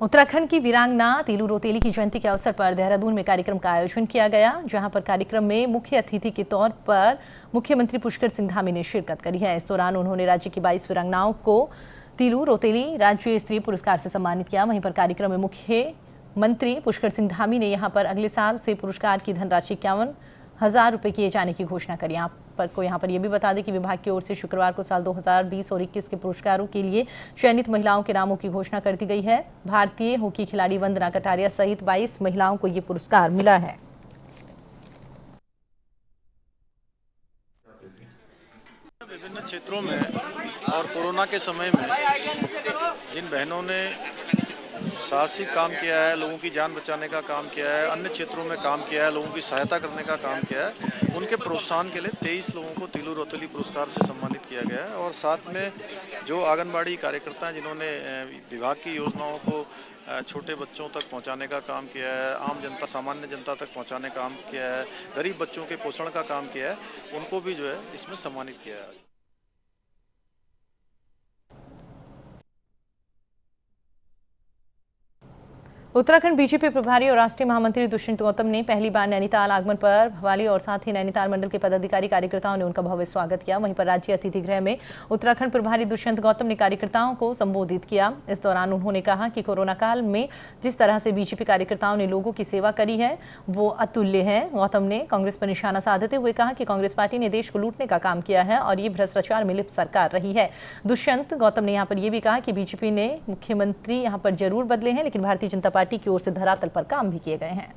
उत्तराखंड की वीरांगना तीलू रौतेली की जयंती के अवसर पर देहरादून में कार्यक्रम का आयोजन किया गया, जहां पर कार्यक्रम में मुख्य अतिथि के तौर पर मुख्यमंत्री पुष्कर सिंह धामी ने शिरकत करी है। इस दौरान उन्होंने राज्य की 22 वीरांगनाओं को तीलू रौतेली राज्य स्तरीय पुरस्कार से सम्मानित किया। वहीं पर कार्यक्रम में मुख्यमंत्री पुष्कर सिंह धामी ने यहां पर अगले साल से पुरस्कार की धनराशि 51,000 रुपये किए जाने की घोषणा करी। यहाँ पर यह भी बता दें कि विभाग की ओर से शुक्रवार को साल 2020 और 21 के पुरस्कारों के लिए चयनित महिलाओं के नामों की घोषणा कर दी गई है। भारतीय हॉकी खिलाड़ी वंदना कटारिया सहित 22 महिलाओं को ये पुरस्कार मिला है। विभिन्न क्षेत्रों में और कोरोना के समय में जिन बहनों ने साहसिक काम किया है, लोगों की जान बचाने का काम किया है, अन्य क्षेत्रों में काम किया है, लोगों की सहायता करने का काम किया है, उनके प्रोत्साहन के लिए 23 लोगों को तीलू रौतेली पुरस्कार से सम्मानित किया गया है। और साथ में जो आंगनबाड़ी कार्यकर्ता हैं जिन्होंने विभाग की योजनाओं को छोटे बच्चों तक पहुंचाने का काम किया है, आम जनता सामान्य जनता तक पहुंचाने का काम किया है, गरीब बच्चों के पोषण का काम किया है, उनको भी जो है इसमें सम्मानित किया है। उत्तराखंड बीजेपी प्रभारी और राष्ट्रीय महामंत्री दुष्यंत गौतम ने पहली बार नैनीताल आगमन पर भवाली और साथ ही नैनीताल मंडल के पदाधिकारी कार्यकर्ताओं ने उनका भव्य स्वागत किया। वहीं पर राज्य अतिथि गृह में उत्तराखंड प्रभारी दुष्यंत गौतम ने कार्यकर्ताओं को संबोधित किया। इस दौरान उन्होंने कहा कि कोरोना काल में जिस तरह से बीजेपी कार्यकर्ताओं ने लोगों की सेवा करी है वो अतुल्य है। गौतम ने कांग्रेस पर निशाना साधते हुए कहा कि कांग्रेस पार्टी ने देश को लूटने का काम किया है और ये भ्रष्टाचार में लिप्त सरकार रही है। दुष्यंत गौतम ने यहाँ पर यह भी कहा कि बीजेपी ने मुख्यमंत्री यहाँ पर जरूर बदले हैं, लेकिन भारतीय जनता पार्टी की ओर से धरातल पर काम भी किए गए हैं।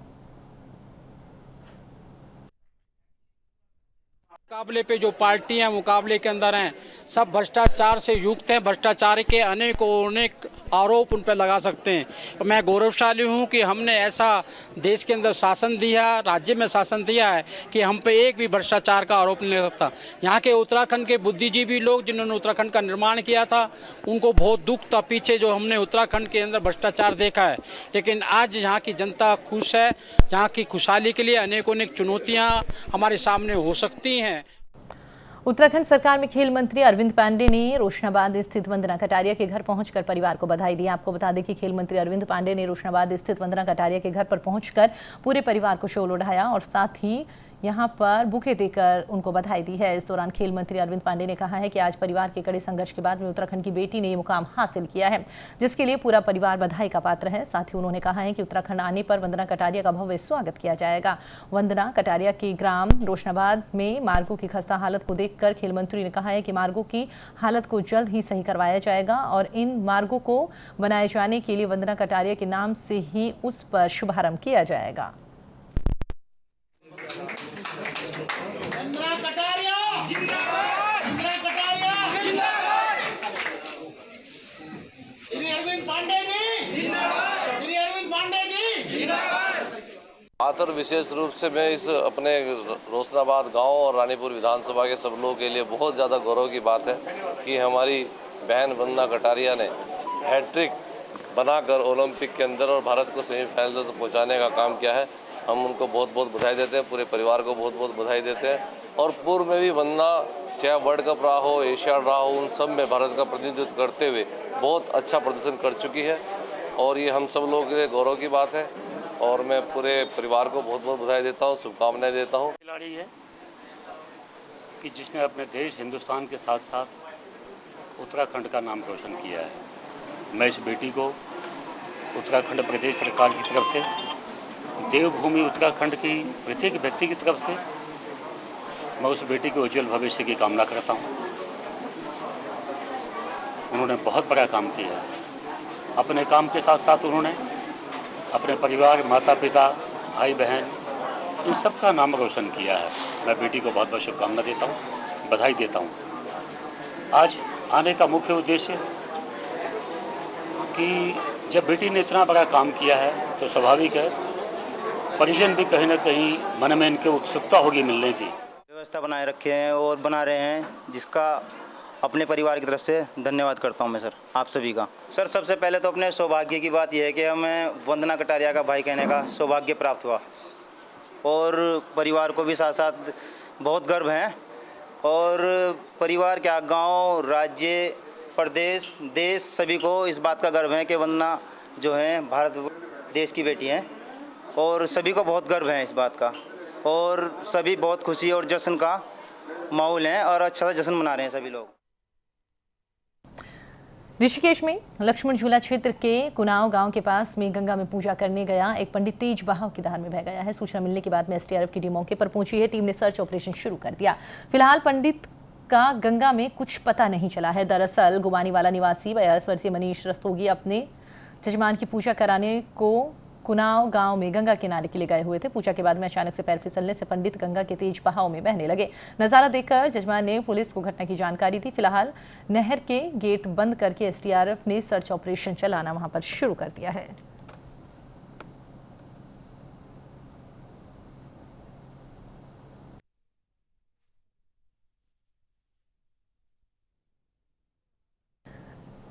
मुकाबले पे जो पार्टियां मुकाबले के अंदर हैं सब भ्रष्टाचार से युक्त हैं। भ्रष्टाचार के अनेक आरोप उन पर लगा सकते हैं। मैं गौरवशाली हूं कि हमने ऐसा देश के अंदर शासन दिया, राज्य में शासन दिया है कि हम पे एक भी भ्रष्टाचार का आरोप नहीं लग सकता। यहाँ के उत्तराखंड के बुद्धिजीवी लोग जिन्होंने उत्तराखंड का निर्माण किया था उनको बहुत दुख था पीछे जो हमने उत्तराखंड के अंदर भ्रष्टाचार देखा है, लेकिन आज यहाँ की जनता खुश है। यहाँ की खुशहाली के लिए अनेक चुनौतियाँ हमारे सामने हो सकती हैं। उत्तराखंड सरकार में खेल मंत्री अरविंद पांडे ने रोशनाबाद स्थित वंदना कटारिया के घर पहुंचकर परिवार को बधाई दी। आपको बता दें कि खेल मंत्री अरविंद पांडे ने रोशनाबाद स्थित वंदना कटारिया के घर पर पहुंचकर पूरे परिवार को शॉल ओढ़ाया और साथ ही यहां पर बुके देकर उनको बधाई दी है। इस दौरान खेल मंत्री अरविंद पांडे ने कहा है कि आज परिवार के कड़े संघर्ष के बाद में उत्तराखंड की बेटी ने ये मुकाम हासिल किया है, जिसके लिए पूरा परिवार बधाई का पात्र है। साथ ही उन्होंने कहा है कि उत्तराखंड आने पर वंदना कटारिया का भव्य स्वागत किया जाएगा। वंदना कटारिया के ग्राम रोशनाबाद में मार्गों की खस्ता हालत को देखकर खेल मंत्री ने कहा है कि मार्गों की हालत को जल्द ही सही करवाया जाएगा और इन मार्गों को बनाए जाने के लिए वंदना कटारिया के नाम से ही उस पर शुभारंभ किया जाएगा। वंदना कटारिया जिंदाबाद, वंदना कटारिया जिंदाबाद, श्री अरविंद पांडे जी जिंदाबाद, श्री अरविंद पांडे जी जिंदाबाद। बात और विशेष रूप से मैं इस अपने रोशनाबाद गांव और रानीपुर विधानसभा के सब लोगों के लिए बहुत ज़्यादा गौरव की बात है कि हमारी बहन वंदना कटारिया ने हैट्रिक बनाकर ओलंपिक के अंदर और भारत को सेमीफाइनल तक पहुँचाने का काम किया है। हम उनको बहुत बहुत बधाई देते हैं, पूरे परिवार को बहुत बहुत बधाई देते हैं। और पूर्व में भी वंदना चाहे वर्ल्ड कप रहा हो, एशियाड रहा हो, उन सब में भारत का प्रतिनिधित्व करते हुए बहुत अच्छा प्रदर्शन कर चुकी है और ये हम सब लोगों के लिए गौरव की बात है और मैं पूरे परिवार को बहुत बहुत बधाई देता हूँ, शुभकामनाएं देता हूँ। खिलाड़ी है कि जिसने अपने देश हिंदुस्तान के साथ साथ उत्तराखंड का नाम रोशन किया है। मैं इस बेटी को उत्तराखंड प्रदेश सरकार की तरफ से, देवभूमि उत्तराखंड की प्रत्येक व्यक्ति की तरफ से मैं उस बेटी के उज्जवल भविष्य की कामना करता हूँ। उन्होंने बहुत बड़ा काम किया है। अपने काम के साथ साथ उन्होंने अपने परिवार, माता पिता, भाई बहन, इन सब का नाम रोशन किया है। मैं बेटी को बहुत बहुत शुभकामना देता हूँ, बधाई देता हूँ। आज आने का मुख्य उद्देश्य कि जब बेटी ने इतना बड़ा काम किया है तो स्वाभाविक है परिजन भी कहीं ना कहीं मन में इनके उत्सुकता होगी मिलने की। व्यवस्था बनाए रखे हैं और बना रहे हैं, जिसका अपने परिवार की तरफ से धन्यवाद करता हूं मैं सर, आप सभी का। सर सबसे पहले तो अपने सौभाग्य की बात यह है कि हमें वंदना कटारिया का भाई कहने का सौभाग्य प्राप्त हुआ और परिवार को भी साथ साथ बहुत गर्व है और परिवार क्या, गांव, राज्य, प्रदेश, देश सभी को इस बात का गर्व है कि वंदना जो हैं भारत देश की बेटी हैं और सभी को बहुत गर्व है इस बात का और सभी बहुत खुशी और जश्न का माहौल है और अच्छा सा जश्न मना रहे हैं सभी लोग। ऋषिकेश में लक्ष्मण झूला क्षेत्र के कुनाव गांव के पास में गंगा में पूजा करने गया एक पंडित तेज बहाव की धार में बह गया है। सूचना मिलने के बाद में एसडीआरएफ की टीम मौके पर पहुंची है। टीम ने सर्च ऑपरेशन शुरू कर दिया। फिलहाल पंडित का गंगा में कुछ पता नहीं चला है। दरअसल गुबानीवाला निवासी 42 वर्षीय मनीष रस्तोगी अपने जजमान की पूजा कराने को कुनाव गांव में गंगा किनारे के लिए गए हुए थे। पूजा के बाद में अचानक से पैर फिसलने से पंडित गंगा के तेज बहाव में बहने लगे। नजारा देखकर जजमान ने पुलिस को घटना की जानकारी दी। फिलहाल नहर के गेट बंद करके एसडीआरएफ ने सर्च ऑपरेशन चलाना वहां पर शुरू कर दिया है।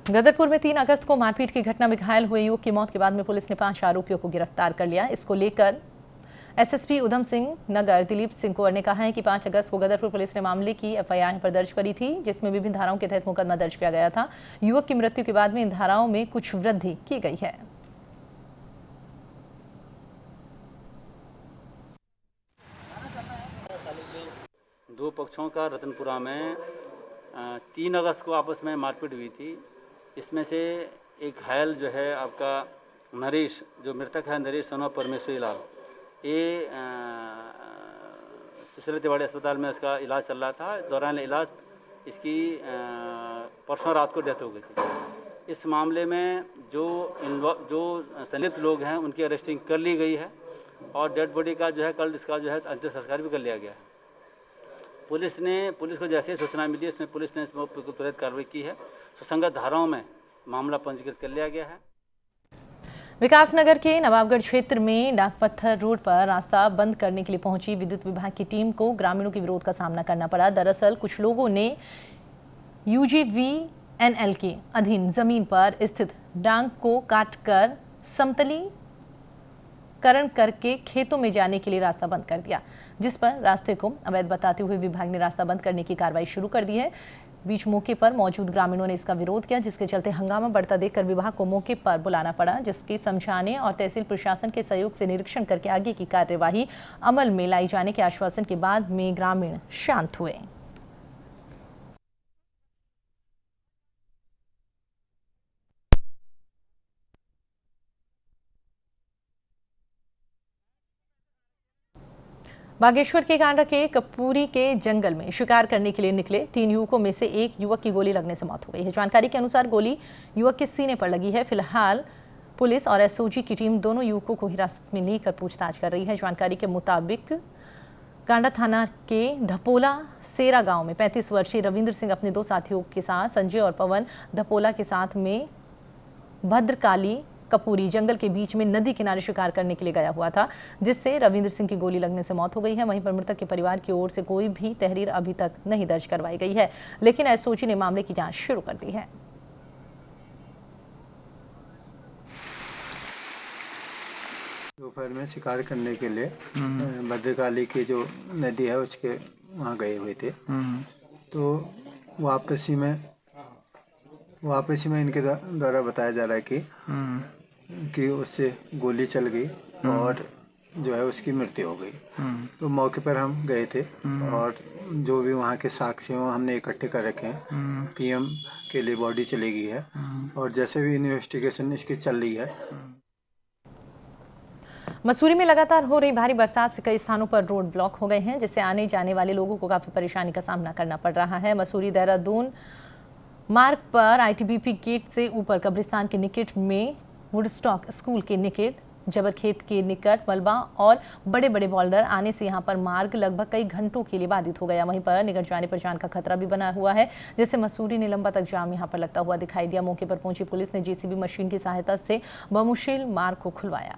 गदरपुर में 3 अगस्त को मारपीट की घटना में घायल हुए युवक की मौत के बाद में पुलिस ने 5 आरोपियों को गिरफ्तार कर लिया। इसको लेकर एसएसपी उधम सिंह नगर दिलीप सिंह कुंवर ने कहा है कि 5 अगस्त को गदरपुर पुलिस ने मामले की एफआईआर पर दर्ज करी थी, जिसमें विभिन्न धाराओं के तहत मुकदमा दर्ज किया गया था। युवक की मृत्यु के बाद में इन धाराओं में कुछ वृद्धि की गई है। दो पक्षों का रतनपुरा में 3 अगस्त को आपस में मारपीट हुई थी। इसमें से एक घायल जो है आपका नरेश, जो मृतक है नरेश सोना परमेश्वरी लाल, ये सुशीला तिवाड़ी अस्पताल में इसका इलाज चल रहा था। दौरान इलाज इसकी परसों रात को डेथ हो गई थी। इस मामले में जो संलिप्त लोग हैं उनकी अरेस्टिंग कर ली गई है और डेड बॉडी का जो है कल इसका जो है अंतिम संस्कार भी कर लिया गया है। पुलिस को जैसे ही सूचना मिली इसमें पुलिस ने इसमें तुरंत कार्रवाई की है। सुसंगत धाराओं में मामला पंजीकृत कर लिया गया है। विकासनगर के नवाबगढ़ क्षेत्र में डाकपत्थर रोड पर रास्ता बंद करने के लिए पहुंची विद्युत विभाग की टीम को ग्रामीणों के विरोध का सामना करना पड़ा। दरअसल कुछ लोगों ने यूजीवीएनएल के अधीन जमीन पर स्थित डांग को काटकर समतलीकरण करके खेतों में जाने के लिए रास्ता बंद कर दिया, जिस पर रास्ते को अवैध बताते हुए विभाग ने रास्ता बंद करने की कार्रवाई शुरू कर दी है। बीच मौके पर मौजूद ग्रामीणों ने इसका विरोध किया, जिसके चलते हंगामा बढ़ता देखकर विभाग को मौके पर बुलाना पड़ा, जिसके समझाने और तहसील प्रशासन के सहयोग से निरीक्षण करके आगे की कार्यवाही अमल में लाई जाने के आश्वासन के बाद में ग्रामीण शांत हुए। बागेश्वर के कांडा के कपूरी के जंगल में शिकार करने के लिए निकले 3 युवकों में से एक युवक की गोली लगने से मौत हो गई है। जानकारी के अनुसार गोली युवक के सीने पर लगी है। फिलहाल पुलिस और एसओजी की टीम दोनों युवकों को हिरासत में लेकर पूछताछ कर रही है। जानकारी के मुताबिक कांडा थाना के धपोला सेरा गांव में 35 वर्षीय रविंद्र सिंह अपने 2 साथियों के साथ संजय और पवन धपोला के साथ में भद्रकाली कपूरी जंगल के बीच में नदी किनारे शिकार करने के लिए गया हुआ था, जिससे रविंद्र सिंह की गोली लगने से मौत हो गई है। वहीं पर मृतक के परिवार की ओर से कोई भी तहरीर अभी तक नहीं दर्ज करवाई गई है, लेकिन एसओजी ने मामले की जांच शुरू कर दी है। दोपहर में शिकार करने के लिए भद्रकाली की जो नदी है उसके वहाँ गए हुए थे, तो वापसी में इनके द्वारा बताया जा रहा है कि उससे गोली चल गई और जो है उसकी मृत्यु हो गई। तो मौके पर हम गए थे और जो भी वहाँ के साक्ष्य हैं हमने इकट्ठे कर रखे हैं। पीएम के लिए बॉडी चली गई है और जैसे भी इन्वेस्टिगेशन इसकी चल रही है। मसूरी में लगातार हो रही भारी बरसात से कई स्थानों पर रोड ब्लॉक हो गए हैं, जिससे आने जाने वाले लोगों को काफी परेशानी का सामना करना पड़ रहा है। मसूरी देहरादून मार्ग पर आईटीबीपी गेट से ऊपर कब्रिस्तान के निकट में वुडस्टॉक स्कूल के निकट, जबरखेत के निकट मलबा और बड़े बड़े बोल्डर आने से यहां पर मार्ग लगभग कई घंटों के लिए बाधित हो गया। वहीं पर निकट जाने पर जान का खतरा भी बना हुआ है, जिससे मसूरी ने लंबा तक जाम यहां पर लगता हुआ दिखाई दिया। मौके पर पहुंची पुलिस ने जेसीबी मशीन की सहायता से बमुश्किल मार्ग को खुलवाया।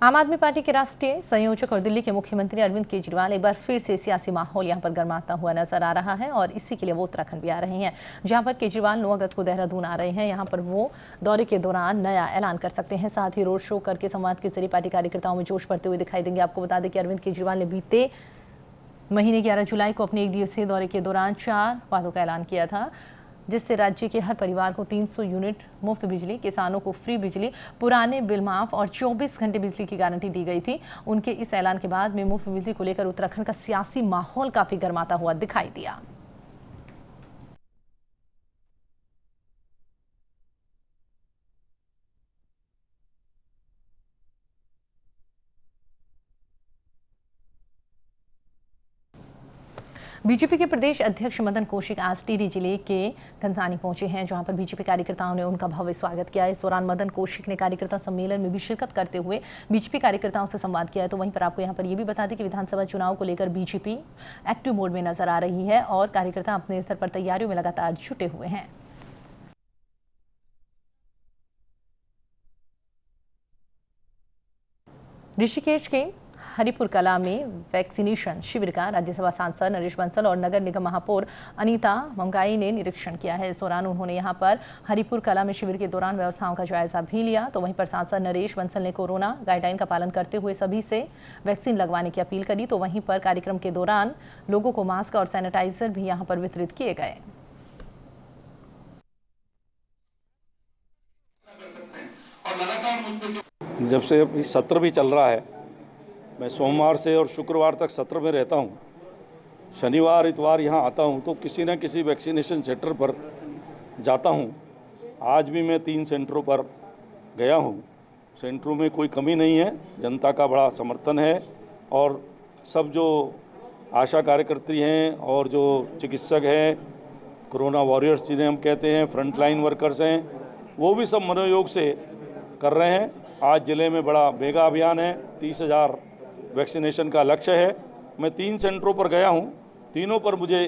आम आदमी पार्टी के राष्ट्रीय संयोजक और दिल्ली के मुख्यमंत्री अरविंद केजरीवाल एक बार फिर से सियासी माहौल यहां पर गर्माता हुआ नजर आ रहा है और इसी के लिए वो उत्तराखंड भी आ रहे हैं, जहां पर केजरीवाल 9 अगस्त को देहरादून आ रहे हैं। यहां पर वो दौरे के दौरान नया ऐलान कर सकते हैं। साथ ही रोड शो करके संवाद के जरिए पार्टी कार्यकर्ताओं में जोश भरते हुए दिखाई देंगे। आपको बता दें कि अरविंद केजरीवाल ने बीते महीने 11 जुलाई को अपने 1 दिवसीय दौरे के दौरान 4 वादों का ऐलान किया था, जिससे राज्य के हर परिवार को 300 यूनिट मुफ्त बिजली, किसानों को फ्री बिजली, पुराने बिल माफ और 24 घंटे बिजली की गारंटी दी गई थी। उनके इस ऐलान के बाद में मुफ्त बिजली को लेकर उत्तराखंड का सियासी माहौल काफी गर्माता हुआ दिखाई दिया। बीजेपी के प्रदेश अध्यक्ष मदन कौशिक आज टिहरी जिले के घनसानी पहुंचे हैं, जहां पर बीजेपी कार्यकर्ताओं ने उनका भव्य स्वागत किया। इस दौरान मदन कौशिक ने कार्यकर्ता सम्मेलन में भी शिरकत करते हुए बीजेपी कार्यकर्ताओं से संवाद किया है। तो वहीं पर आपको यहां पर यह भी बता दें कि विधानसभा चुनाव को लेकर बीजेपी एक्टिव मोड में नजर आ रही है और कार्यकर्ता अपने स्तर पर तैयारियों में लगातार जुटे हुए हैं। ऋषिकेश के हरिपुर कला में वैक्सीनेशन शिविर का राज्यसभा सांसद नरेश बंसल और नगर निगम महापौर अनीता मंगाई ने निरीक्षण किया है। इस दौरान उन्होंने यहां पर हरिपुर कला में शिविर के दौरान व्यवस्थाओं का जायजा भी लिया। तो वहीं पर सांसद नरेश बंसल ने कोरोना गाइडलाइन का पालन करते हुए सभी से वैक्सीन लगवाने की अपील करी। तो वहीं पर कार्यक्रम के दौरान लोगों को मास्क और सैनिटाइजर भी यहाँ पर वितरित किए गए। जब से अभी सत्र भी चल रहा है, मैं सोमवार से और शुक्रवार तक सत्र में रहता हूँ। शनिवार इतवार यहाँ आता हूँ तो किसी न किसी वैक्सीनेशन सेंटर पर जाता हूँ। आज भी मैं 3 सेंटरों पर गया हूँ। सेंटरों में कोई कमी नहीं है, जनता का बड़ा समर्थन है और सब जो आशा कार्यकर्त्री हैं और जो चिकित्सक हैं, कोरोना वॉरियर्स जिन्हें हम कहते हैं, फ्रंटलाइन वर्कर्स हैं, वो भी सब मनोयोग से कर रहे हैं। आज ज़िले में बड़ा मेगा अभियान है, 30,000 वैक्सीनेशन का लक्ष्य है। मैं 3 सेंटरों पर गया हूं, तीनों पर मुझे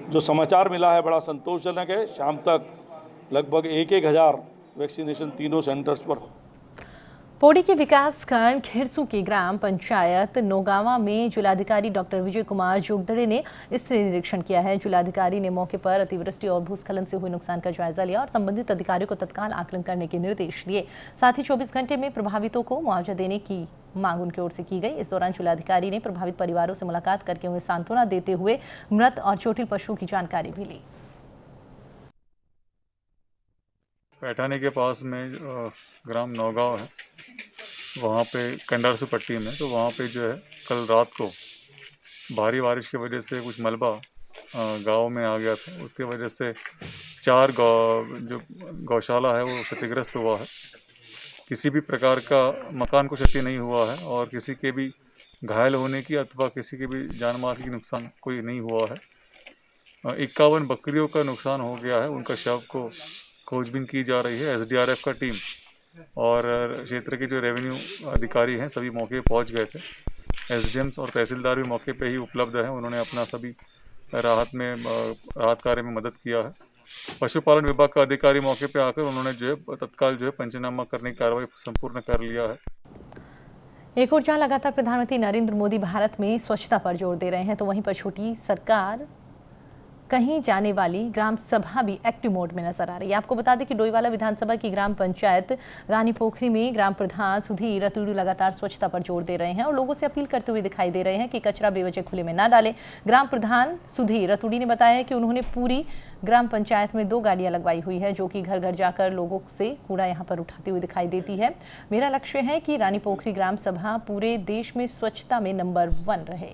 जो समाचार मिला है बड़ा संतोषजनक है। शाम तक लगभग 1,000 वैक्सीनेशन तीनों सेंटर्स पर। पौड़ी के विकासखंड खिरसू की ग्राम पंचायत नौगावा में जिलाधिकारी डॉक्टर विजय कुमार जोगदड़े ने स्थलीय निरीक्षण किया है। जिलाधिकारी ने मौके पर अतिवृष्टि और भूस्खलन से हुए नुकसान का जायजा लिया और संबंधित अधिकारियों को तत्काल आकलन करने के निर्देश दिए। साथ ही 24 घंटे में प्रभावितों को मुआवजा देने की मांग उनकी ओर से की गई। इस दौरान जिलाधिकारी ने प्रभावित परिवारों से मुलाकात करके उन्हें सांत्वना देते हुए मृत और चोटिल पशुओं की जानकारी भी ली। पैठानी के पास में ग्राम नौगांव है, वहाँ पे कंडारसू पट्टी में, तो वहाँ पे जो है कल रात को भारी बारिश की वजह से कुछ मलबा गांव में आ गया था। उसके वजह से 4 जो गौशाला है वो क्षतिग्रस्त हुआ है। किसी भी प्रकार का मकान को क्षति नहीं हुआ है और किसी के भी घायल होने की अथवा किसी के भी जान माल की नुकसान कोई नहीं हुआ है। 51 बकरियों का नुकसान हो गया है। उनका शव को खोजबीन की जा रही है। SDRF का टीम और क्षेत्र के जो रेवेन्यू अधिकारी हैं सभी मौके पर पहुंच गए थे। SDMs और तहसीलदार भी मौके पे ही उपलब्ध हैं। उन्होंने अपना सभी राहत कार्य में मदद किया है। पशुपालन विभाग का अधिकारी मौके पे आकर उन्होंने जो है तत्काल जो है पंचनामा करने की कार्रवाई संपूर्ण कर लिया है। एक और जहां लगातार प्रधानमंत्री नरेंद्र मोदी भारत में स्वच्छता पर जोर दे रहे हैं, तो वहीं पर छोटी सरकार कहीं जाने वाली ग्राम सभा भी एक्टिव मोड में नजर आ रही है। आपको बता दें कि डोईवाला विधानसभा की ग्राम पंचायत रानी पोखरी में ग्राम प्रधान सुधीर रतूड़ी लगातार स्वच्छता पर जोर दे रहे हैं और लोगों से अपील करते हुए दिखाई दे रहे हैं कि कचरा बेवजह खुले में ना डालें। ग्राम प्रधान सुधीर रतूड़ी ने बताया कि उन्होंने पूरी ग्राम पंचायत में 2 गाड़ियां लगवाई हुई है, जो कि घर घर जाकर लोगों से कूड़ा यहाँ पर उठाती हुई दिखाई देती है। मेरा लक्ष्य है कि रानी पोखरी ग्राम सभा पूरे देश में स्वच्छता में नंबर 1 रहे।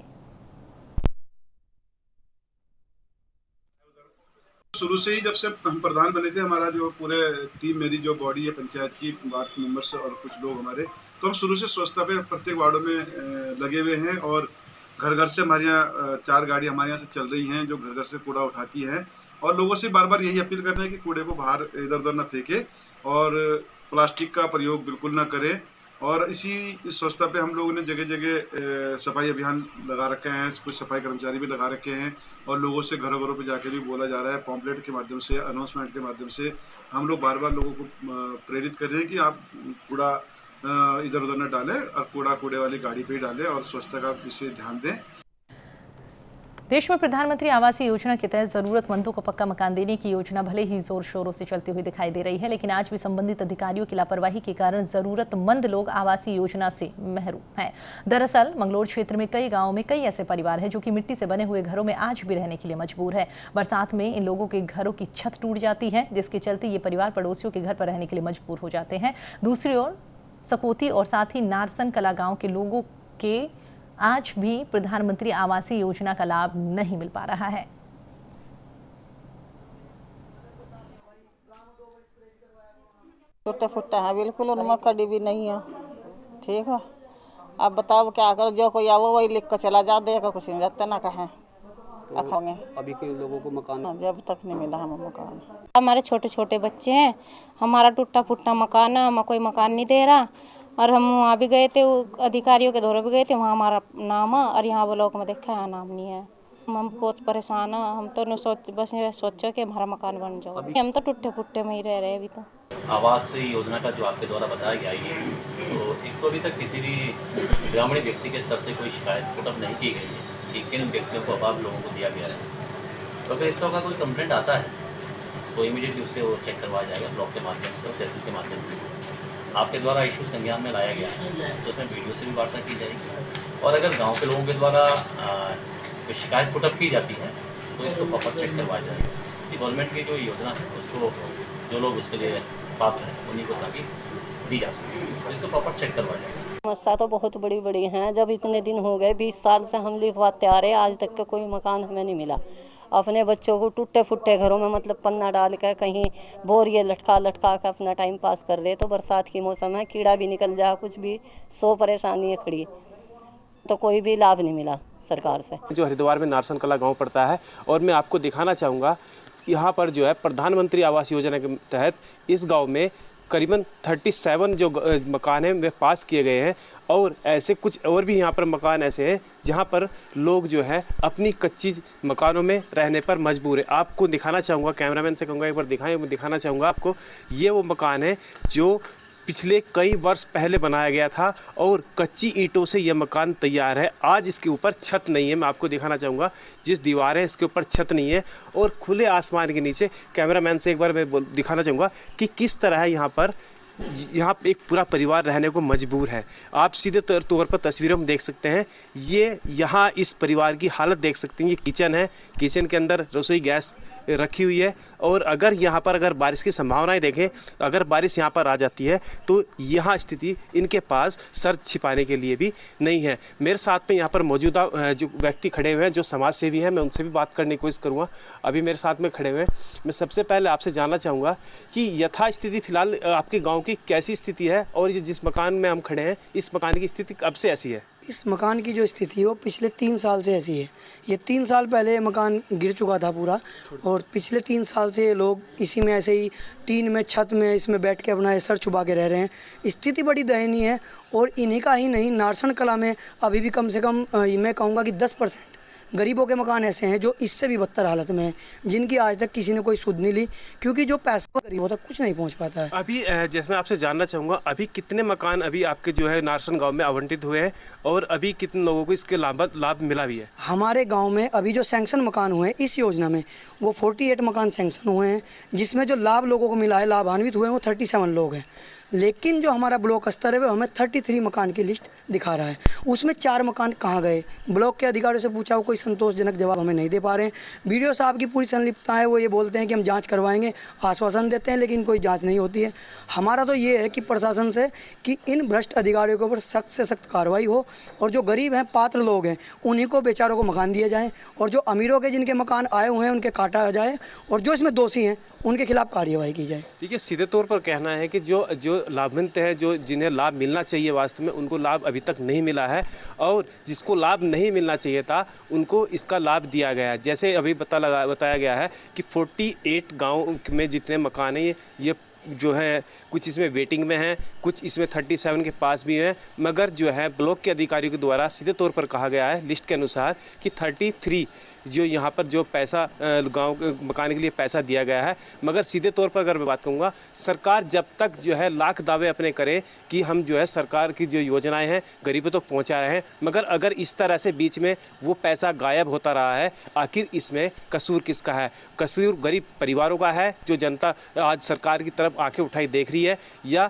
शुरू से ही जब से हम प्रधान बने थे, हमारा जो पूरे टीम, मेरी जो बॉडी है पंचायत की, वार्ड मेंबर्स और कुछ लोग हमारे, तो हम शुरू से स्वच्छता पे प्रत्येक वार्डों में लगे हुए हैं और घर घर से हमारे यहाँ 4 गाड़ी हमारे यहाँ से चल रही हैं जो घर घर से कूड़ा उठाती हैं। और लोगों से बार बार यही अपील कर रहे हैं कि कूड़े को बाहर इधर उधर ना फेंके और प्लास्टिक का प्रयोग बिल्कुल ना करें। और इस स्वच्छता पे हम लोगों ने जगह जगह सफाई अभियान लगा रखे हैं, कुछ सफाई कर्मचारी भी लगा रखे हैं और लोगों से घरों घरों पे जाके भी बोला जा रहा है। पॉम्पलेट के माध्यम से, अनाउंसमेंट के माध्यम से हम लोग बार बार लोगों को प्रेरित कर रहे हैं कि आप कूड़ा इधर उधर न डालें और कूड़े वाली गाड़ी पे ही डालें और स्वच्छता का विशेष ध्यान दें। देश में प्रधानमंत्री आवास योजना के तहत जरूरतमंदों को पक्का मकान देने की योजना भले ही जोर शोरों से चलती हुई दिखाई दे रही है, लेकिन आज भी संबंधित अधिकारियों की लापरवाही के कारण जरूरतमंद लोग आवासीय योजना से महरूम हैं। दरअसल मंगलोर क्षेत्र में कई गांवों में कई ऐसे परिवार हैं जो कि मिट्टी से बने हुए घरों में आज भी रहने के लिए मजबूर है। बरसात में इन लोगों के घरों की छत टूट जाती है, जिसके चलते ये परिवार पड़ोसियों के घर पर रहने के लिए मजबूर हो जाते हैं। दूसरी ओर सकोती और साथ ही नारसन कला गाँव के लोगों के आज भी प्रधानमंत्री आवास योजना का लाभ नहीं मिल पा रहा है। टूटे फुट्टे हैं बिल्कुल, उनमें कड़ी भी नहीं है। ठीक है, अब बताओ क्या करो, जो कोई आवो वही लिख कर चला जा, देगा कुछ नहीं जाते ना कहें रखोगे। अभी के लोगों को मकान जब तक नहीं मिला हमें मकान। हमारे छोटे छोटे बच्चे हैं, हमारा टूटा फुट्टा मकान है, हमें कोई मकान नहीं दे रहा। और हम वहाँ भी गए थे, अधिकारियों के दौरे भी गए थे, वहाँ हमारा नाम है और यहाँ ब्लॉक में देखा यहाँ नाम नहीं है। हम बहुत परेशान हैं। हम तो बस सोचो कि हमारा मकान बन जाओ। हम तो टूटे फुट्टे में ही रह रहे हैं अभी तो। आवास योजना का जो आपके द्वारा बताया गया है, तो एक तो अभी तक किसी भी ग्रामीण व्यक्ति के स्तर से कोई शिकायत पुटअप नहीं की गई है कि किन व्यक्तियों को अभाव लोगों को दिया गया है। तो अगर इस तरह का कोई कंप्लेंट आता है तो इमीडिएटली उसके वो चेक करवाया जाएगा ब्लॉक के माध्यम से और तहसील के माध्यम से। आपके द्वारा इशू संज्ञान में लाया गया है तो उसमें वीडियो से भी वार्ता की जाएगी। और अगर गांव के लोगों के द्वारा कोई शिकायत पुटअप की जाती है तो इसको प्रॉपर चेक करवाया जाएगा कि गवर्नमेंट की जो योजना है उसको जो लोग उसके लिए पात्र हैं उन्हीं को ताकि दी जा सके, तो इसको प्रॉपर चेक करवाया जाएगा। समस्या तो बहुत बड़ी बड़ी हैं। जब इतने दिन हो गए, 20 साल से हम लिखवाते आ रहे, आज तक का कोई मकान हमें नहीं मिला। अपने बच्चों को टूटे फुट्टे घरों में मतलब पन्ना डाल कर कहीं बोरिए लटका कर अपना टाइम पास कर रहे। तो बरसात की मौसम है, कीड़ा भी निकल जाए, कुछ भी 100 परेशानी है खड़ी, तो कोई भी लाभ नहीं मिला सरकार से। जो हरिद्वार में नारसन कला गांव पड़ता है और मैं आपको दिखाना चाहूँगा यहाँ पर जो है प्रधानमंत्री आवास योजना के तहत इस गाँव में करीबन 37 जो मकान हैं वे पास किए गए हैं। और ऐसे कुछ और भी यहाँ पर मकान ऐसे हैं जहाँ पर लोग जो है अपनी कच्ची मकानों में रहने पर मजबूर है। आपको दिखाना चाहूँगा, कैमरामैन से कहूँगा एक बार दिखाएं, मैं दिखाना चाहूँगा आपको। ये वो मकान है जो पिछले कई वर्ष पहले बनाया गया था और कच्ची ईंटों से यह मकान तैयार है। आज इसके ऊपर छत नहीं है। मैं आपको दिखाना चाहूँगा, जिस दीवार है इसके ऊपर छत नहीं है और खुले आसमान के नीचे। कैमरामैन से एक बार मैं दिखाना चाहूँगा कि किस तरह है यहाँ पे एक पूरा परिवार रहने को मजबूर है। आप सीधे तौर पर तस्वीरों में देख सकते हैं। ये यहाँ इस परिवार की हालत देख सकते हैं। ये किचन है, किचन के अंदर रसोई गैस रखी हुई है। और अगर यहाँ पर अगर बारिश की संभावनाएं देखें, अगर बारिश यहाँ पर आ जाती है तो यहाँ स्थिति इनके पास सर छिपाने के लिए भी नहीं है। मेरे साथ में यहाँ पर मौजूदा जो व्यक्ति खड़े हुए हैं, जो समाज सेवी हैं, मैं उनसे भी बात करने की कोशिश करूँगा। अभी मेरे साथ में खड़े हुए हैं। मैं सबसे पहले आपसे जानना चाहूँगा कि यथा स्थिति फिलहाल आपके गाँव की कैसी स्थिति है और ये जिस मकान में हम खड़े हैं इस मकान की स्थिति कब से ऐसी है? इस मकान की जो स्थिति है वो पिछले 3 साल से ऐसी है। ये 3 साल पहले ये मकान गिर चुका था पूरा और पिछले 3 साल से लोग इसी में ऐसे ही टीन में छत में इसमें बैठ के अपना सर छुपा के रह रहे हैं। स्थिति बड़ी दयनीय है। और इन्हीं का ही नहीं, नारसन कला में अभी भी कम से कम मैं कहूँगा कि 10% गरीबों के मकान ऐसे हैं जो इससे भी बदतर हालत में हैं, जिनकी आज तक किसी ने कोई सुध नहीं ली, क्योंकि जो पैसा गरीबों तक कुछ नहीं पहुंच पाता है। अभी जैसे मैं आपसे जानना चाहूँगा, अभी कितने मकान अभी आपके जो है नारसन गांव में आवंटित हुए हैं और अभी कितने लोगों को इसके लाभ मिला भी है? हमारे गांव में अभी जो सैंक्शन मकान हुए हैं इस योजना में वो 48 मकान सैंक्शन हुए हैं, जिसमें जो लाभ लोगों को मिला है, लाभान्वित हुए हैं वो 37 लोग हैं। लेकिन जो हमारा ब्लॉक स्तर है वो हमें 33 मकान की लिस्ट दिखा रहा है। उसमें 4 मकान कहाँ गए? ब्लॉक के अधिकारियों से पूछा, वो कोई संतोषजनक जवाब हमें नहीं दे पा रहे हैं। वीडियो साहब की पूरी संलिप्तता है, वो ये बोलते हैं कि हम जांच करवाएंगे, आश्वासन देते हैं, लेकिन कोई जांच नहीं होती है। हमारा तो ये है कि प्रशासन से कि इन भ्रष्ट अधिकारियों के ऊपर सख्त से सख्त कार्रवाई हो और जो गरीब हैं, पात्र लोग हैं, उन्हीं को बेचारों को मकान दिए जाएँ और जो अमीरों के जिनके मकान आए हुए हैं उनके काटा जाए और जो इसमें दोषी हैं उनके खिलाफ कार्रवाई की जाए। ठीक है, सीधे तौर पर कहना है कि जो लाभान्वित हैं, जो जिन्हें लाभ मिलना चाहिए वास्तव में उनको लाभ अभी तक नहीं मिला है और जिसको लाभ नहीं मिलना चाहिए था उनको इसका लाभ दिया गया है। जैसे अभी बताया गया है कि 48 गांव में जितने मकान हैं ये जो है कुछ इसमें वेटिंग में हैं, कुछ इसमें 37 के पास भी हैं, मगर जो है ब्लॉक के अधिकारियों के द्वारा सीधे तौर पर कहा गया है लिस्ट के अनुसार कि 33 जो यहाँ पर जो पैसा गांव के मकान के लिए पैसा दिया गया है। मगर सीधे तौर पर अगर मैं बात कहूँगा, सरकार जब तक जो है लाख दावे अपने करे कि हम जो है सरकार की जो योजनाएं हैं गरीबों तक पहुँचा रहे हैं, मगर अगर इस तरह से बीच में वो पैसा गायब होता रहा है, आखिर इसमें कसूर किसका है? कसूर गरीब परिवारों का है जो जनता आज सरकार की तरफ आंखें उठाई देख रही है, या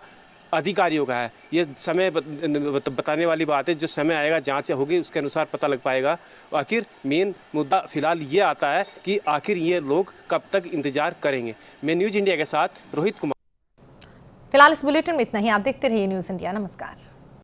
अधिकारियों का है? ये समय बताने वाली बात है। जो समय आएगा, जांच होगी, उसके अनुसार पता लग पाएगा। आखिर मेन मुद्दा फिलहाल ये आता है कि आखिर ये लोग कब तक इंतजार करेंगे। मैं न्यूज़ इंडिया के साथ रोहित कुमार। फिलहाल इस बुलेटिन में इतना ही। आप देखते रहिए न्यूज़ इंडिया। नमस्कार।